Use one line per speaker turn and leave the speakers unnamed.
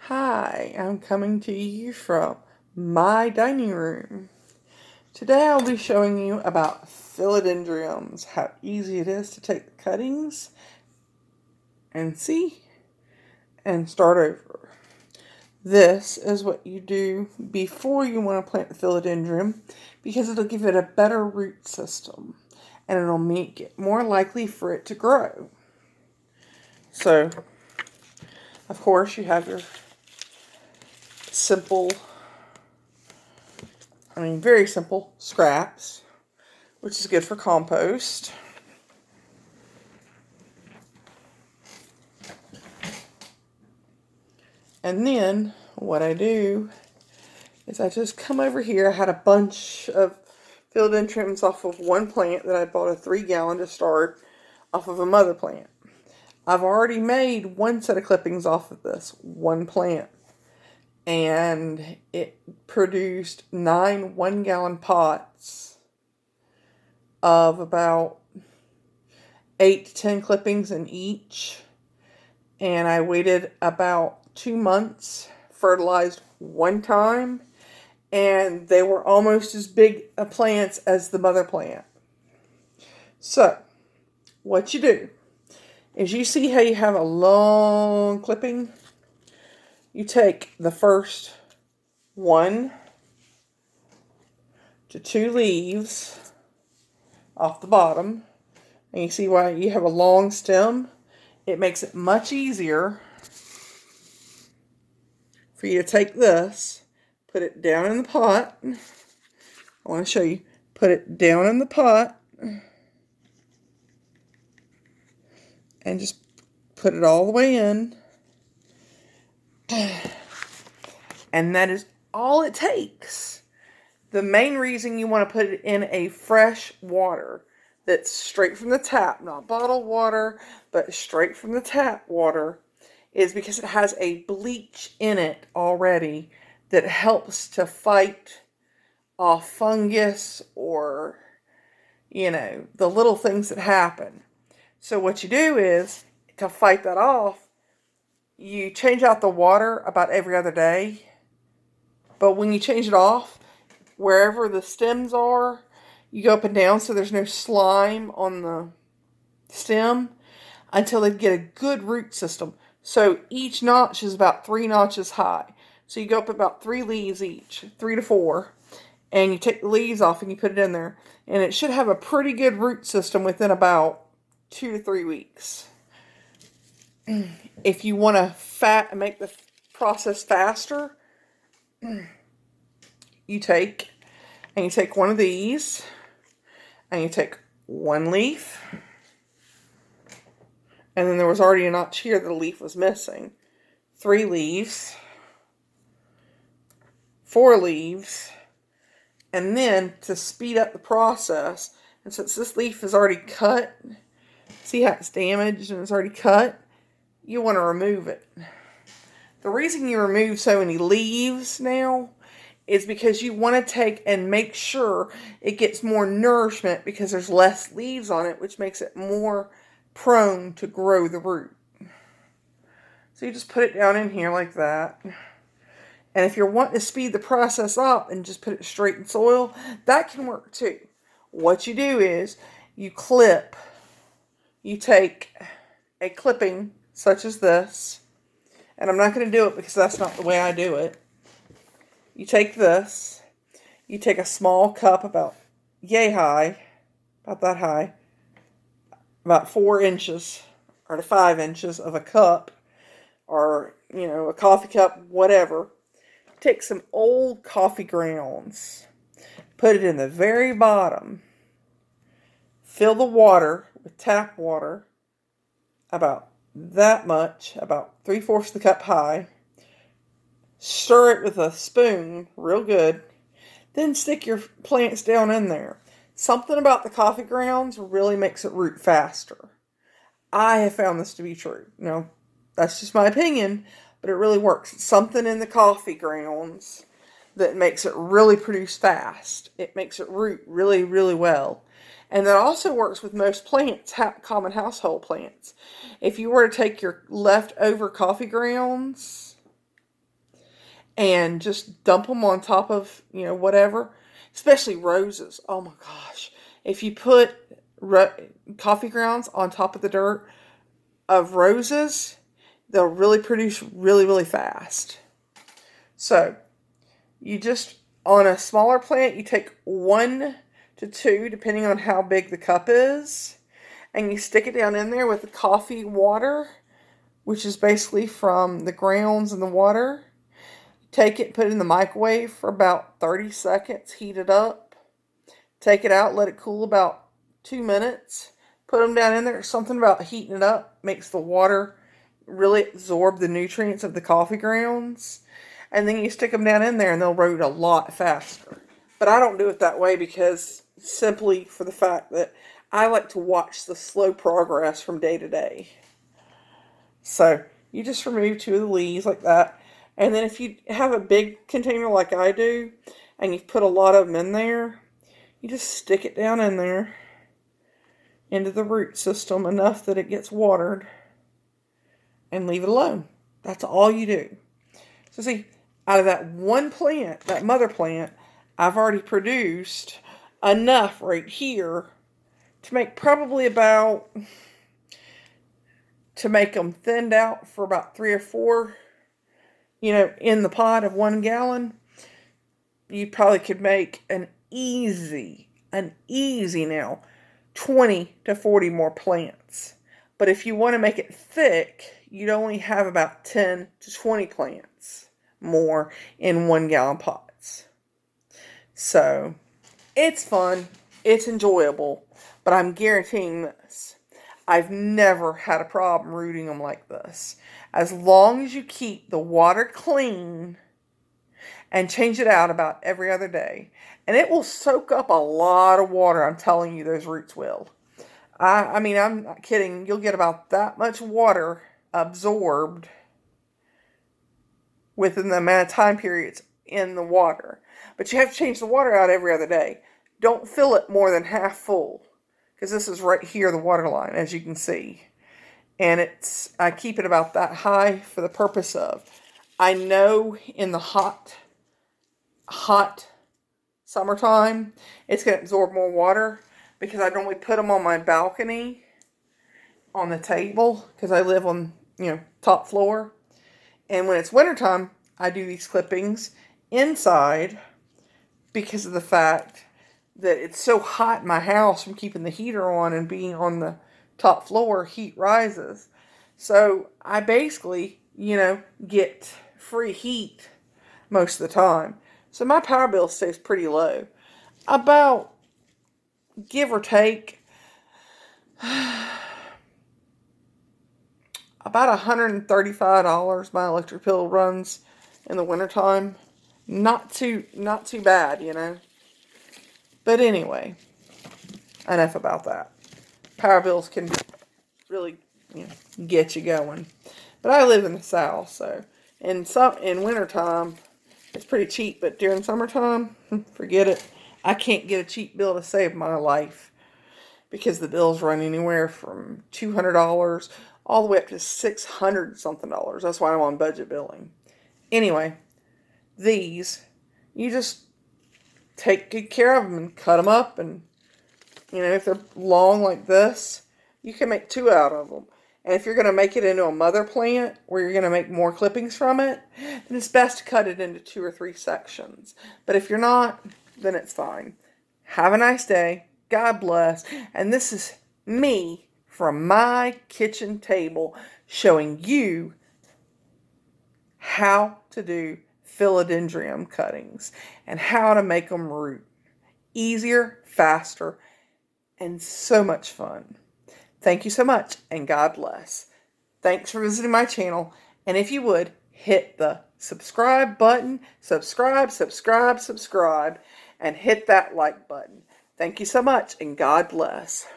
Hi, I'm coming to you from my dining room. Today I'll be showing you about philodendrons, how easy it is to take the cuttings and see and start over. This is what you do before you want to plant the philodendron because it'll give it a better root system and it'll make it more likely for it to grow. So, of course, you have your simple very simple scraps, which is good for compost. And then what I do is I just come over here. I had a bunch of philodendrons off of one plant that I bought a 3-gallon to start off of a mother plant. I've already made one set of clippings off of this one plant. And it produced 9 1-gallon pots of about 8 to 10 clippings in each. And I waited about 2 months, fertilized one time, and they were almost as big a plants as the mother plant. So, what you do is you see how you have a long clipping? You take the first 1 to 2 leaves off the bottom, and you see why you have a long stem? It makes it much easier for you to take this, put it down in the pot. I want to show you. Put it down in the pot and just put it all the way in. And that is all it takes. The main reason you want to put it in a fresh water that's straight from the tap, not bottled water, but straight from the tap water, is because it has a bleach in it already that helps to fight off fungus or, the little things that happen. So what you do is, to fight that off, you change out the water about every other day. But when you change it off, wherever the stems are, you go up and down so there's no slime on the stem until they get a good root system. So each notch is about 3 notches high. So you go up about 3 leaves each, 3 to 4, and you take the leaves off and you put it in there. And it should have a pretty good root system within about 2 to 3 weeks. If you want to make the process faster, you take one of these and you take 1 leaf, and then there was already a notch here that a leaf was missing. 3 leaves, 4 leaves, and then to speed up the process, and since this leaf is already cut, see how it's damaged and it's already cut, you want to remove it. The reason you remove so many leaves now is because you want to take and make sure it gets more nourishment because there's less leaves on it, which makes it more prone to grow the root. So you just put it down in here like that. And if you're wanting to speed the process up and just put it straight in soil, that can work too. What you do is you take a clipping such as this, and I'm not going to do it because that's not the way I do it. You take this, you take a small cup about yay high, about that high, about 4 inches or to 5 inches of a cup, or, a coffee cup, whatever. Take some old coffee grounds, put it in the very bottom, fill the water with tap water, about that much, about 3/4 of the cup high, stir it with a spoon real good, then stick your plants down in there. Something about the coffee grounds really makes it root faster. I have found this to be true. Now, that's just my opinion, but it really works. It's something in the coffee grounds that makes it really produce fast. It makes it root really, really well. And that also works with most plants, common household plants. If you were to take your leftover coffee grounds and just dump them on top of, whatever, especially roses. Oh my gosh. If you put coffee grounds on top of the dirt of roses, they'll really produce really, really fast. So, you just, on a smaller plant, you take 1 to 2, depending on how big the cup is, and you stick it down in there with the coffee water, which is basically from the grounds and the water. Take it, put it in the microwave for about 30 seconds, heat it up, take it out, let it cool about 2 minutes, put them down in there. Something about heating it up makes the water really absorb the nutrients of the coffee grounds. And then you stick them down in there and they'll root a lot faster. But I don't do it that way because simply for the fact that I like to watch the slow progress from day to day. So you just remove 2 of the leaves like that. And then if you have a big container like I do, and you've put a lot of them in there, you just stick it down in there into the root system enough that it gets watered and leave it alone. That's all you do. So see, out of that one plant, that mother plant, I've already produced enough right here to make probably about, to make them thinned out for about 3 or 4, in the pot of 1 gallon. You probably could make an easy now, 20 to 40 more plants. But if you want to make it thick, you'd only have about 10 to 20 plants more in 1 gallon pots. So, it's fun, it's enjoyable, but I'm guaranteeing this. I've never had a problem rooting them like this. As long as you keep the water clean and change it out about every other day. And it will soak up a lot of water, I'm telling you, those roots will. I mean, I'm not kidding. You'll get about that much water absorbed within the amount of time periods in the water. But you have to change the water out every other day. Don't fill it more than half full, because this is right here, the water line, as you can see. And I keep it about that high for the purpose of, I know in the hot summertime, it's going to absorb more water, because I normally put them on my balcony on the table, because I live on, top floor. And when it's wintertime, I do these clippings inside because of the fact that it's so hot in my house from keeping the heater on and being on the top floor, heat rises. So I basically, get free heat most of the time. So my power bill stays pretty low. About, give or take, about $135 my electric bill runs in the wintertime. Not too bad, But anyway, enough about that. Power bills can really, get you going. But I live in the South, so in wintertime, it's pretty cheap. But during summertime, forget it. I can't get a cheap bill to save my life, because the bills run anywhere from $200 all the way up to $600 something. That's why I'm on budget billing. Anyway, these, you just take good care of them and cut them up, and if they're long like this, you can make 2 out of them. And if you're going to make it into a mother plant where you're going to make more clippings from it, then it's best to cut it into 2 or 3 sections. But if you're not, then it's fine. Have a nice day. God bless. And this is me from my kitchen table showing you how to do philodendron cuttings and how to make them root. Easier, faster, and so much fun. Thank you so much, and God bless. Thanks for visiting my channel, and if you would, hit the subscribe button, subscribe, and hit that like button. Thank you so much, and God bless.